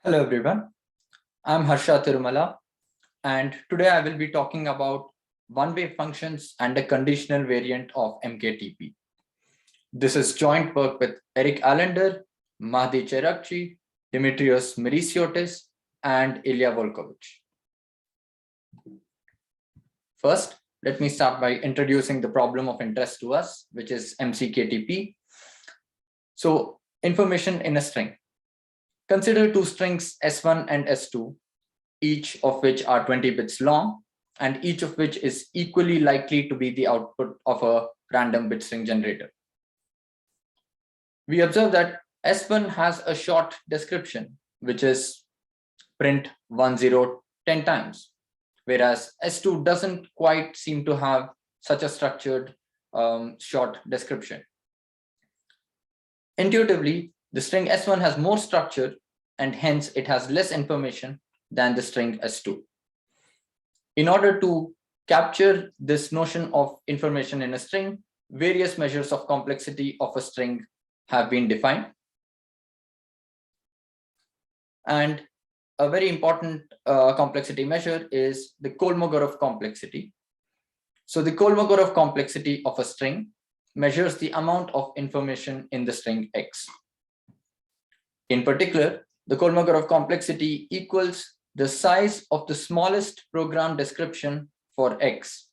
Hello everyone, I'm Harsha Tirumala, and today I will be talking about one-way functions and a conditional variant of MKTP. This is joint work with Eric Allender, Mahdi Cherakchi, Dimitrios Merisiotis, and Ilya Volkovich. First, let me start by introducing the problem of interest to us, which is MCKTP. So, information in a string. Consider two strings S1 and S2, each of which are 20 bits long, and each of which is equally likely to be the output of a random bit string generator. We observe that S1 has a short description, which is print 10 10 times, whereas S2 doesn't quite seem to have such a structured short description. Intuitively, the string S1 has more structure, and hence it has less information than the string S2. In order to capture this notion of information in a string, various measures of complexity of a string have been defined. And a very important complexity measure is the Kolmogorov complexity. So the Kolmogorov complexity of a string measures the amount of information in the string X. In particular, the Kolmogorov complexity equals the size of the smallest program description for X,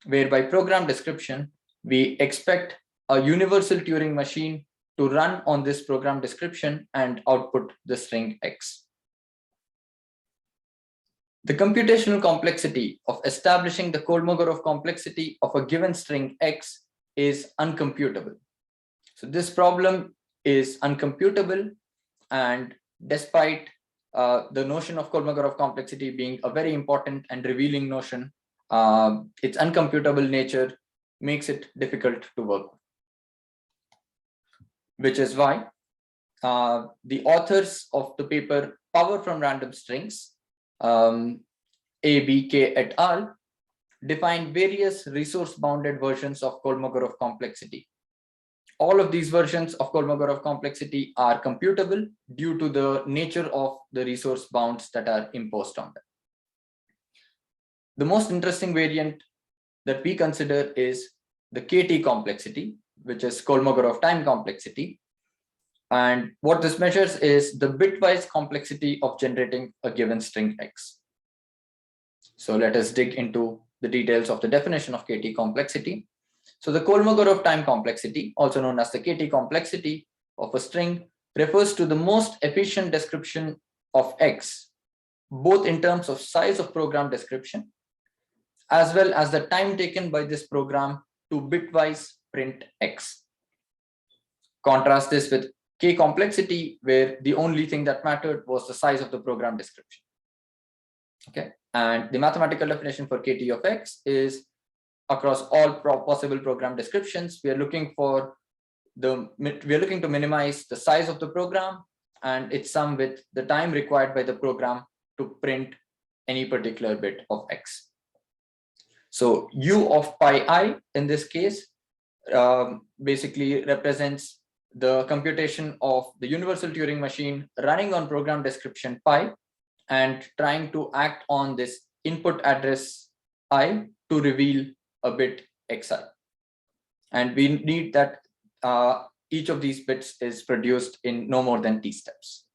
where by program description, we expect a universal Turing machine to run on this program description and output the string X. The computational complexity of establishing the Kolmogorov complexity of a given string X is uncomputable. So this problem is uncomputable, and despite the notion of Kolmogorov complexity being a very important and revealing notion, its uncomputable nature makes it difficult to work with. Which is why the authors of the paper Power from Random Strings, A, B, K et al., define various resource-bounded versions of Kolmogorov complexity. All of these versions of Kolmogorov complexity are computable due to the nature of the resource bounds that are imposed on them. The most interesting variant that we consider is the KT complexity, which is Kolmogorov time complexity. And what this measures is the bitwise complexity of generating a given string X. So let us dig into the details of the definition of KT complexity. So the Kolmogorov time complexity, also known as the KT complexity of a string, refers to the most efficient description of X, both in terms of size of program description, as well as the time taken by this program to bitwise print X. Contrast this with K complexity, where the only thing that mattered was the size of the program description. Okay, and the mathematical definition for KT of X is across all possible program descriptions, we are looking to minimize the size of the program and its sum with the time required by the program to print any particular bit of X. So U of pi I in this case basically represents the computation of the universal Turing machine running on program description pi and trying to act on this input address I to reveal a bit Xi. And we need that each of these bits is produced in no more than t steps.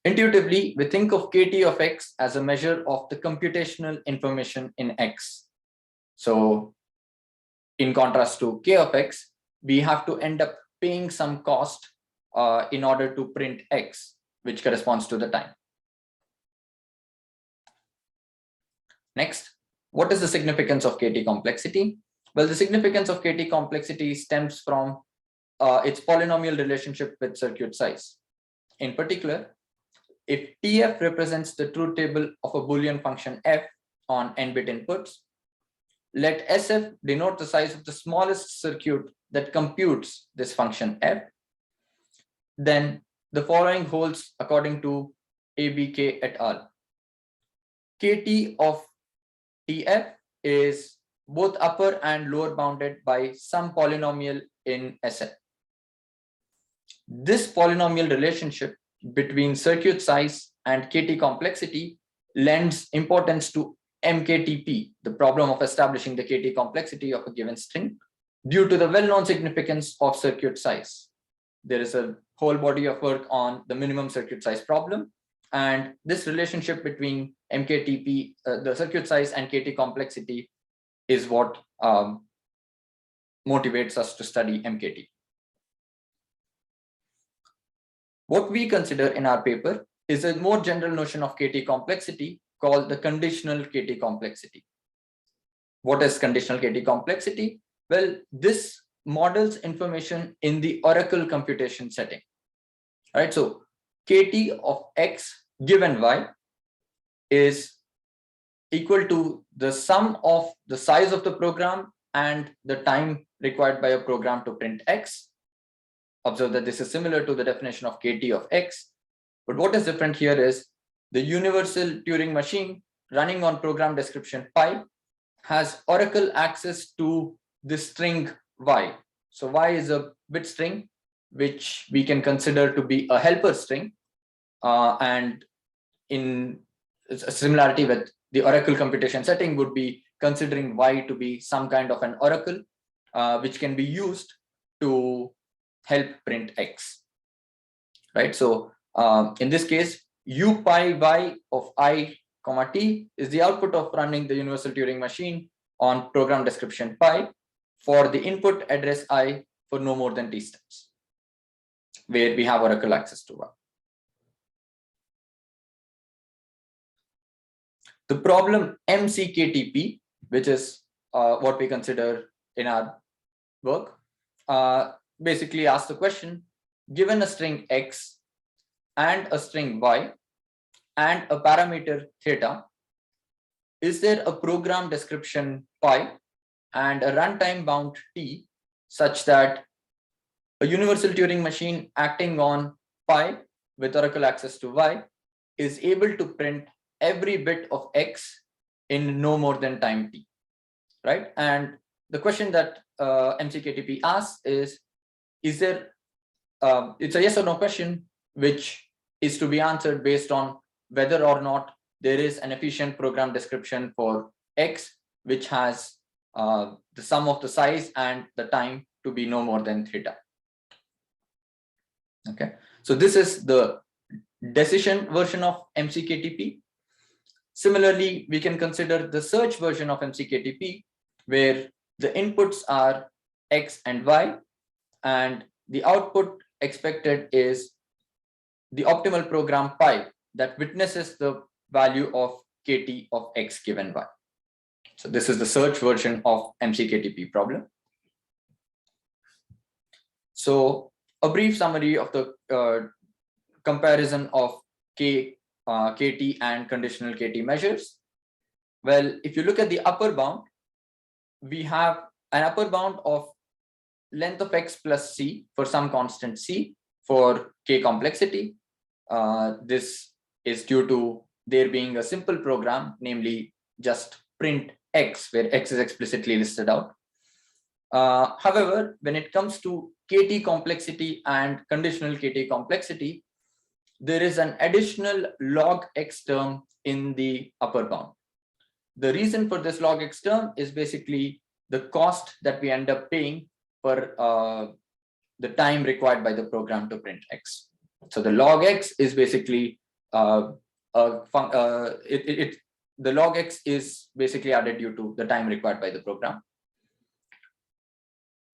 Intuitively, we think of KT of X as a measure of the computational information in X. So in contrast to K of X, we have to end up paying some cost in order to print X, which corresponds to the time. Next, what is the significance of KT complexity? Well, the significance of KT complexity stems from its polynomial relationship with circuit size. In particular, if TF represents the truth table of a Boolean function f on n-bit inputs, let SF denote the size of the smallest circuit that computes this function f. Then the following holds according to ABK et al. KT of TF is both upper and lower bounded by some polynomial in SF. This polynomial relationship between circuit size and KT complexity lends importance to MKTP, the problem of establishing the KT complexity of a given string, due to the well-known significance of circuit size. There is a whole body of work on the minimum circuit size problem, and this relationship between MKTP, the circuit size, and KT complexity is what motivates us to study MKT. What we consider in our paper is a more general notion of KT complexity called the conditional KT complexity. What is conditional KT complexity? Well, this models information in the Oracle computation setting. Right, so KT of X given Y is equal to the sum of the size of the program and the time required by a program to print X. Observe that this is similar to the definition of KT of X, but what is different here is the universal Turing machine running on program description pi has Oracle access to the string Y. So Y is a bit string, which we can consider to be a helper string, and in a similarity with the Oracle computation setting would be considering Y to be some kind of an oracle, which can be used to help print X, right? So in this case, U pi Y of I comma T is the output of running the universal Turing machine on program description pi for the input address I for no more than T steps, where we have Oracle access to Y. The problem MCKTP, which is what we consider in our work, basically asks the question, given a string X and a string Y and a parameter theta, is there a program description pi and a runtime bound T such that a universal Turing machine acting on pi with Oracle access to Y is able to print every bit of X in no more than time T, right? And the question that MCKTP asks is there, it's a yes or no question, which is to be answered based on whether or not there is an efficient program description for X, which has the sum of the size and the time to be no more than theta. Okay, so this is the decision version of MCKTP. Similarly, we can consider the search version of MCKTP, where the inputs are X and Y, and the output expected is the optimal program pi that witnesses the value of KT of X given Y. So this is the search version of MCKTP problem. So a brief summary of the comparison of KT and conditional KT measures. Well, if you look at the upper bound, we have an upper bound of length of X plus C for some constant C for K complexity. This is due to there being a simple program, namely just print X, where X is explicitly listed out. However, when it comes to KT complexity and conditional KT complexity, there is an additional log X term in the upper bound. The reason for this log X term is basically the cost that we end up paying for the time required by the program to print X. So the log X is basically the log X is basically added due to the time required by the program.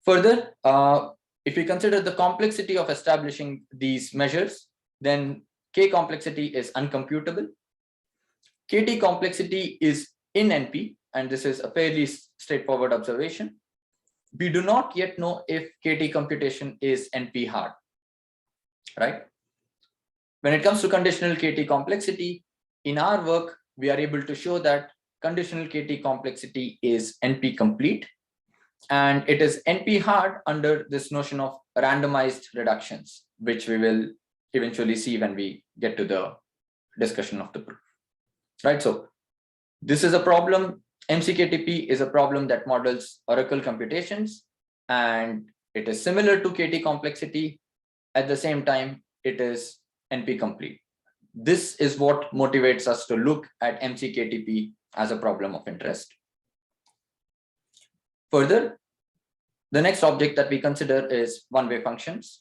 Further, if we consider the complexity of establishing these measures, then K complexity is uncomputable. KT complexity is in NP, and this is a fairly straightforward observation. We do not yet know if KT computation is NP hard, right? When it comes to conditional KT complexity, in our work, we are able to show that conditional KT complexity is NP complete, and it is NP hard under this notion of randomized reductions, which we will eventually see when we get to the discussion of the proof, right? So this is a problem. MCKTP is a problem that models Oracle computations, and it is similar to KT complexity. At the same time, it is NP complete. This is what motivates us to look at MCKTP as a problem of interest. Further, the next object that we consider is one-way functions.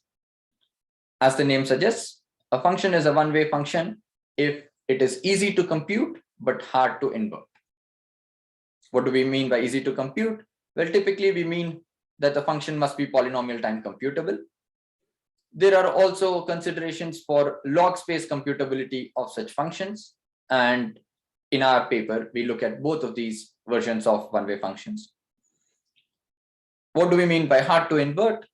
As the name suggests, a function is a one-way function if it is easy to compute but hard to invert. What do we mean by easy to compute? Well, typically we mean that the function must be polynomial time computable. There are also considerations for log space computability of such functions. And in our paper, we look at both of these versions of one-way functions. What do we mean by hard to invert?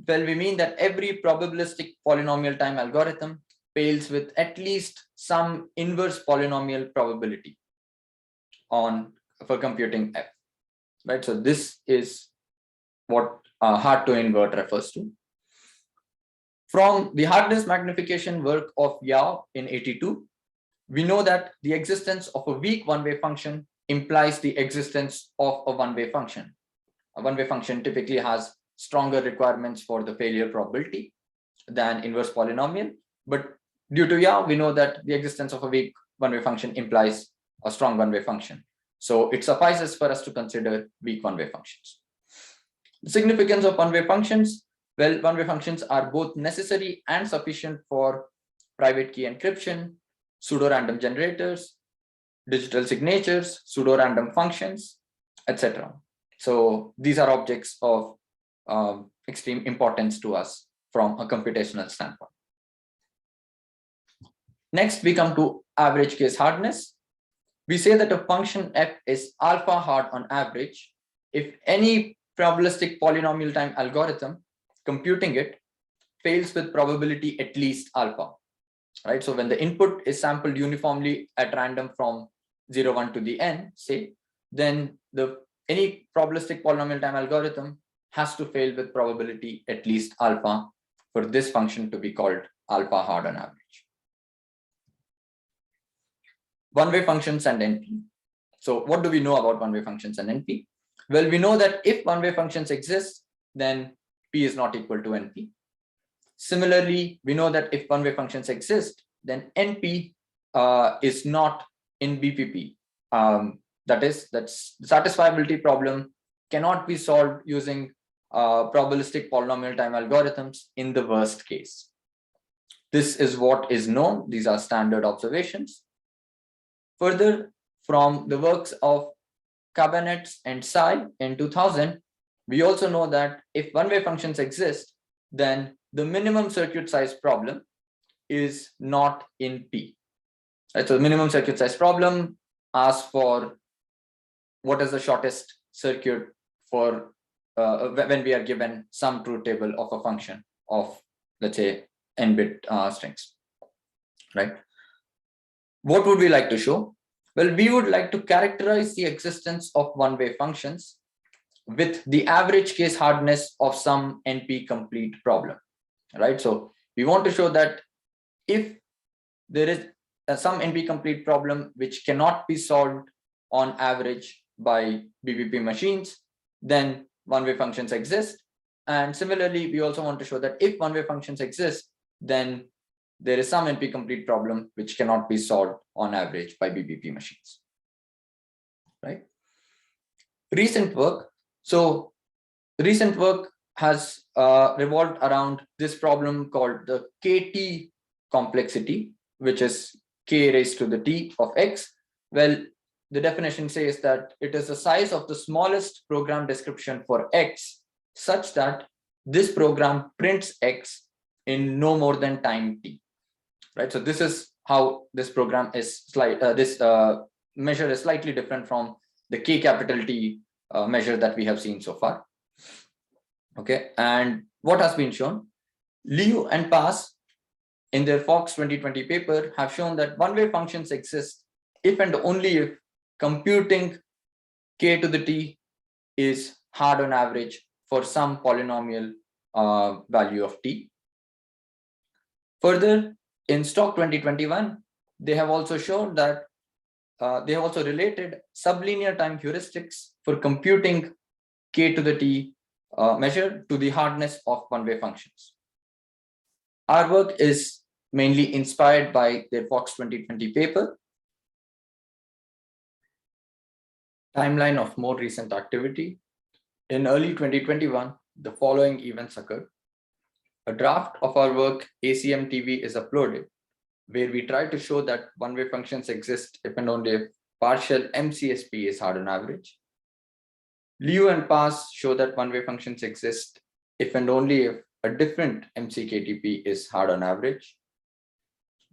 Well, we mean that every probabilistic polynomial time algorithm fails with at least some inverse polynomial probability for computing f, right? So this is what hard to invert refers to. From the hardness magnification work of Yao in 82, we know that the existence of a weak one-way function implies the existence of a one-way function. A one-way function typically has stronger requirements for the failure probability than inverse polynomial, but due to Yao, we know that the existence of a weak one-way function implies a strong one-way function. So it suffices for us to consider weak one-way functions. The significance of one-way functions. Well, one-way functions are both necessary and sufficient for private key encryption, pseudo-random generators, digital signatures, pseudo-random functions, etc. So these are objects of extreme importance to us from a computational standpoint. Next, we come to average case hardness. We say that a function f is alpha hard on average if any probabilistic polynomial time algorithm computing it fails with probability at least alpha, right? So when the input is sampled uniformly at random from 0, 1 to the n, say, then any probabilistic polynomial time algorithm has to fail with probability at least alpha for this function to be called alpha hard on average. One-way functions and NP. So what do we know about one-way functions and NP? Well, we know that if one-way functions exist, then P is not equal to NP. Similarly, we know that if one-way functions exist, then NP is not in BPP. That is, the satisfiability problem cannot be solved using probabilistic polynomial time algorithms in the worst case. This is what is known. These are standard observations. Further, from the works of Cabanets and Tsai in 2000, we also know that if one-way functions exist, then the minimum circuit size problem is not in P. Right, so the minimum circuit size problem asks for what is the shortest circuit for when we are given some truth table of a function of, let's say, n-bit strings, right? What would we like to show? Well, we would like to characterize the existence of one-way functions with the average case hardness of some NP complete problem, right? So we want to show that if there is some NP complete problem which cannot be solved on average by BPP machines, then one-way functions exist. And similarly, we also want to show that if one-way functions exist, then there is some NP complete problem which cannot be solved on average by BPP machines, right? Recent work. So recent work has revolved around this problem called the KT complexity, which is k raised to the t of x. Well, the definition says that it is the size of the smallest program description for x such that this program prints x in no more than time t, right? So this is how this program is measure is slightly different from the k capital T measure that we have seen so far. Okay, and what has been shown? Liu and Pass in their Fox 2020 paper have shown that one-way functions exist if and only if computing k to the t is hard on average for some polynomial value of t. Further, in Stock 2021, they have also shown that they have also related sublinear time heuristics for computing k to the t measure to the hardness of one-way functions. Our work is mainly inspired by their Fox 2020 paper. Timeline of more recent activity. In early 2021, the following events occurred. A draft of our work, ACM-TV, is uploaded, where we try to show that one-way functions exist if and only if partial MCSP is hard on average. Liu and Pass show that one-way functions exist if and only if a different MCKTP is hard on average.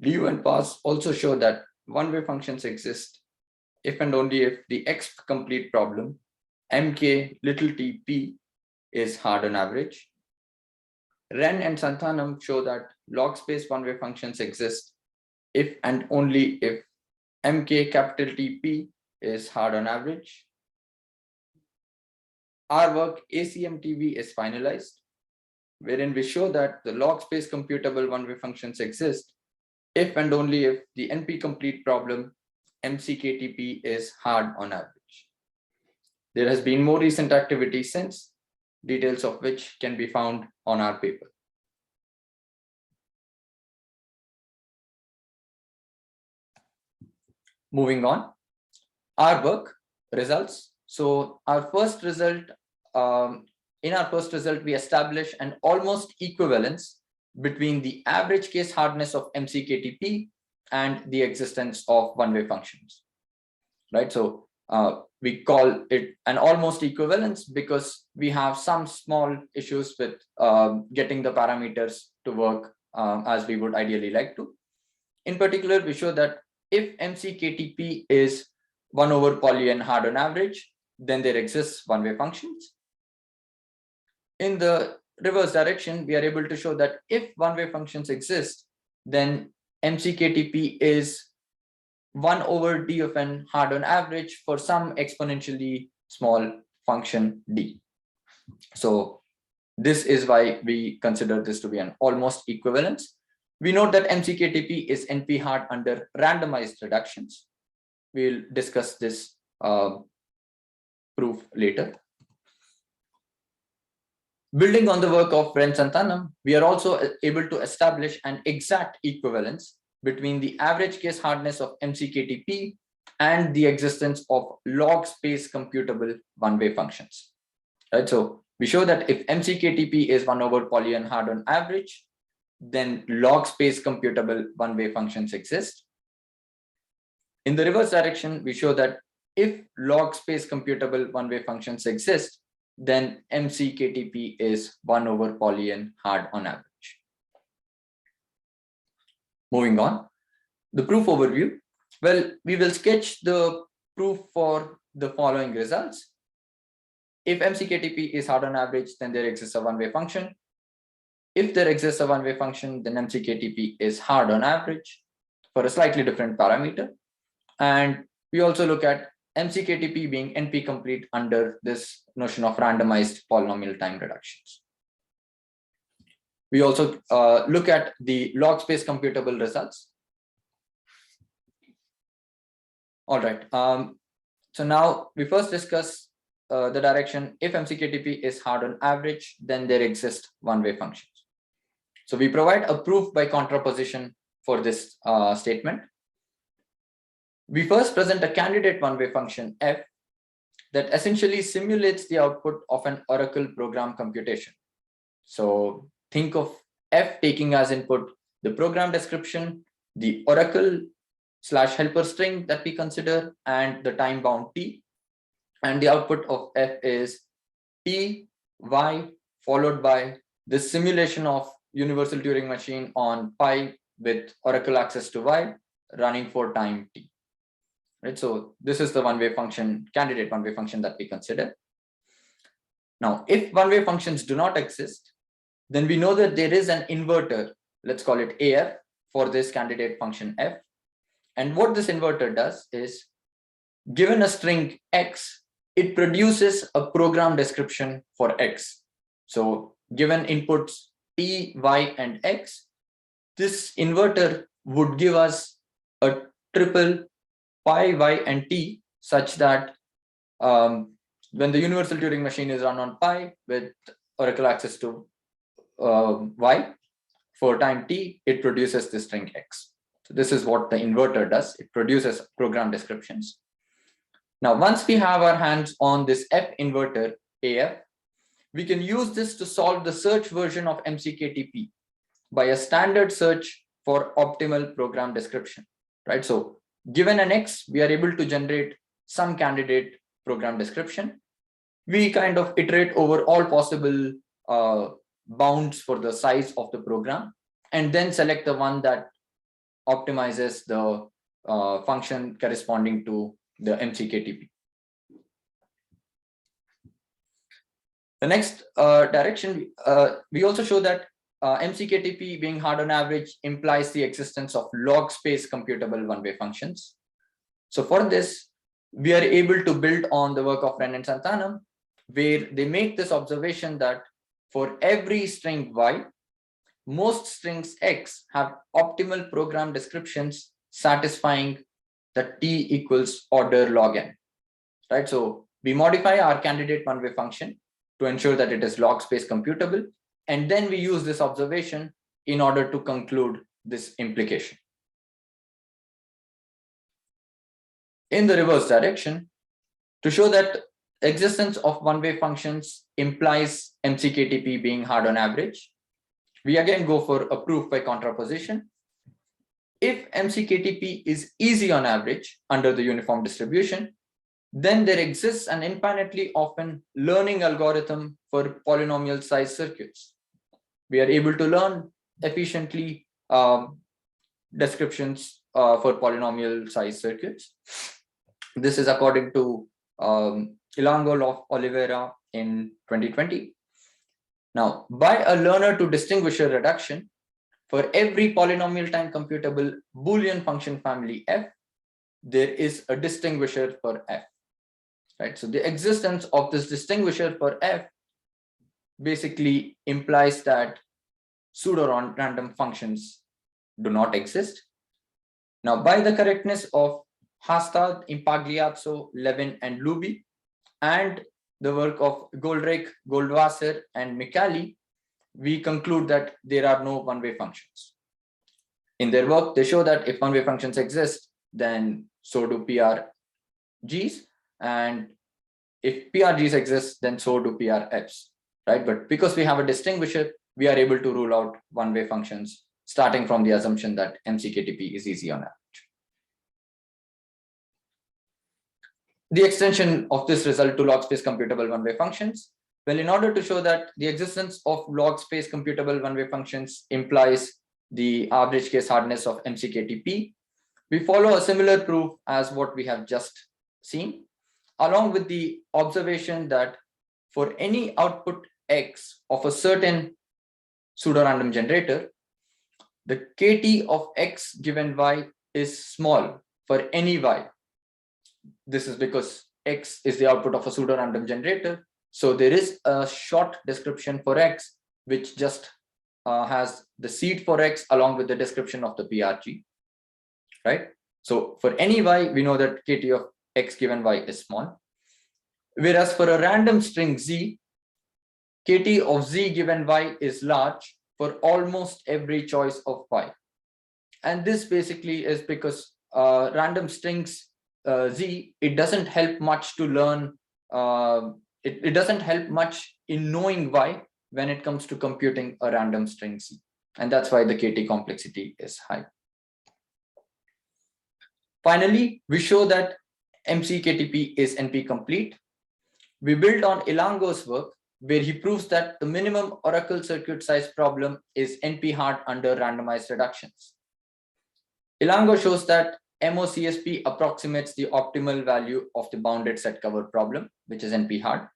Liu and Pass also show that one-way functions exist if and only if the X complete problem, MK little tp, is hard on average. Ren and Santhanam show that log space one-way functions exist if and only if MK capital TP is hard on average. Our work ACM-TV is finalized, wherein we show that the log space computable one-way functions exist if and only if the NP complete problem MCKTP is hard on average. There has been more recent activity since, details of which can be found on our paper. Moving on, our work results. So our first result, in our first result, we establish an almost equivalence between the average case hardness of MCKTP and the existence of one-way functions, right? So we call it an almost equivalence because we have some small issues with getting the parameters to work as we would ideally like to. In particular, we show that if MCKTP is 1 over poly n hard on average, then there exists one-way functions. In the reverse direction, we are able to show that if one-way functions exist, then MCKTP is 1 over d of n hard on average for some exponentially small function d. So this is why we consider this to be an almost equivalence. We note that MCKTP is NP hard under randomized reductions. We'll discuss this proof later. Building on the work of Ren Santhanam, we are also able to establish an exact equivalence between the average case hardness of MCKTP and the existence of log space computable one-way functions. Right? So we show that if MCKTP is 1 over poly n hard on average, then log space computable one-way functions exist. In the reverse direction, we show that if log space computable one-way functions exist, then MCKTP is 1 over poly n hard on average. Moving on, the proof overview. Well, we will sketch the proof for the following results. If MCKTP is hard on average, then there exists a one-way function. If there exists a one-way function, then MCKTP is hard on average for a slightly different parameter. And we also look at MCKTP being NP complete under this notion of randomized polynomial time reductions. We also look at the log space computable results. All right. So now we first discuss the direction. If MCKTP is hard on average, then there exist one-way functions. So we provide a proof by contraposition for this statement. We first present a candidate one-way function f that essentially simulates the output of an Oracle program computation. So think of f taking as input the program description, the Oracle / helper string that we consider, and the time bound t. And the output of f is t, y, followed by the simulation of universal Turing machine on pi with Oracle access to y running for time t. Right, so this is the one-way function, candidate one-way function that we consider. Now, if one-way functions do not exist, then we know that there is an inverter, let's call it AF, for this candidate function f. And what this inverter does is, given a string x, it produces a program description for x. So given inputs t, y, and x, this inverter would give us a triple pi, y, and t such that when the universal Turing machine is run on pi with Oracle access to y, for time t, it produces the string x. So this is what the inverter does. It produces program descriptions. Now, once we have our hands on this F inverter AF, we can use this to solve the search version of MCKTP by a standard search for optimal program description, right? So given an X, we are able to generate some candidate program description. We kind of iterate over all possible bounds for the size of the program, and then select the one that optimizes the function corresponding to the MCKTP. The next direction, we also show that MCKTP being hard on average implies the existence of log space computable one-way functions. So for this, we are able to build on the work of Wren and Santhanam, where they make this observation that for every string y, most strings x have optimal program descriptions satisfying the t equals order log n, right? So we modify our candidate one-way function to ensure that it is log space computable, and then we use this observation in order to conclude this implication. In the reverse direction, to show that existence of one-way functions implies MCKTP being hard on average, we again go for a proof by contraposition. If MCKTP is easy on average under the uniform distribution, then there exists an infinitely often learning algorithm for polynomial size circuits. We are able to learn efficiently descriptions for polynomial size circuits. This is according to Ilango of Oliveira in 2020. Now, by a learner to distinguisher reduction, for every polynomial time computable Boolean function family f, there is a distinguisher for f, right? So the existence of this distinguisher for f basically implies that pseudo-random functions do not exist. Now, by the correctness of Hastad, Impagliazzo, Levin, and Luby, and the work of Goldreich, Goldwasser, and Micali, we conclude that there are no one-way functions. In their work, they show that if one-way functions exist, then so do PRGs, and if PRGs exist, then so do PRFs, right? But because we have a distinguisher, we are able to rule out one-way functions, starting from the assumption that MCKTP is easy on average. The extension of this result to log space computable one-way functions. Well, in order to show that the existence of log space computable one-way functions implies the average case hardness of MCKTP, we follow a similar proof as what we have just seen, along with the observation that for any output x of a certain pseudorandom generator, the kt of x given y is small for any y. This is because x is the output of a pseudorandom generator. So there is a short description for x, which just has the seed for x along with the description of the PRG, right? So for any y, we know that kt of x given y is small. Whereas for a random string z, kt of z given y is large for almost every choice of y. And this basically is because random strings z, it doesn't help much to learn, it doesn't help much in knowing y when it comes to computing a random string z. And that's why the kt complexity is high. Finally, we show that MCKTP is NP complete. We build on Ilango's work, where he proves that the minimum oracle circuit size problem is NP hard under randomized reductions. Ilango shows that MOCSP approximates the optimal value of the bounded set cover problem, which is NP hard.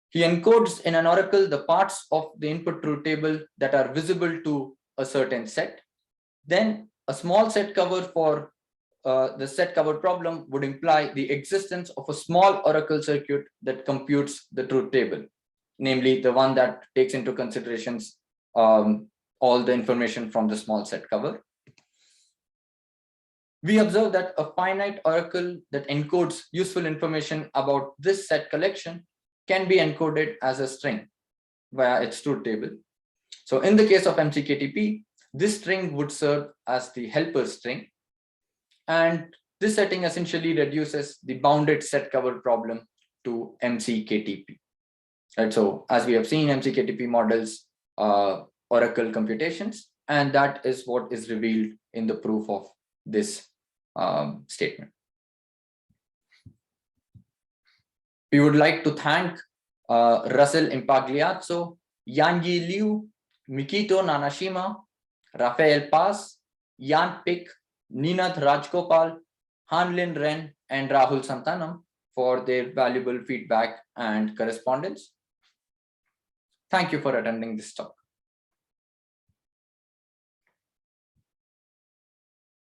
He encodes in an oracle the parts of the input truth table that are visible to a certain set. Then a small set cover for the set cover problem would imply the existence of a small oracle circuit that computes the truth table, namely the one that takes into considerations all the information from the small set cover. We observe that a finite oracle that encodes useful information about this set collection can be encoded as a string via its truth table. So in the case of MCKTP, this string would serve as the helper string. And this setting essentially reduces the bounded set cover problem to MCKTP. Right. So as we have seen, MCKTP models Oracle computations, and that is what is revealed in the proof of this statement. We would like to thank Russell Impagliazzo, Yanyi Liu, Mikito Nanashima, Rafael Paz, Jan Pick, Ninath Rajgopal, Hanlin Ren, and Rahul Santanam for their valuable feedback and correspondence. Thank you for attending this talk.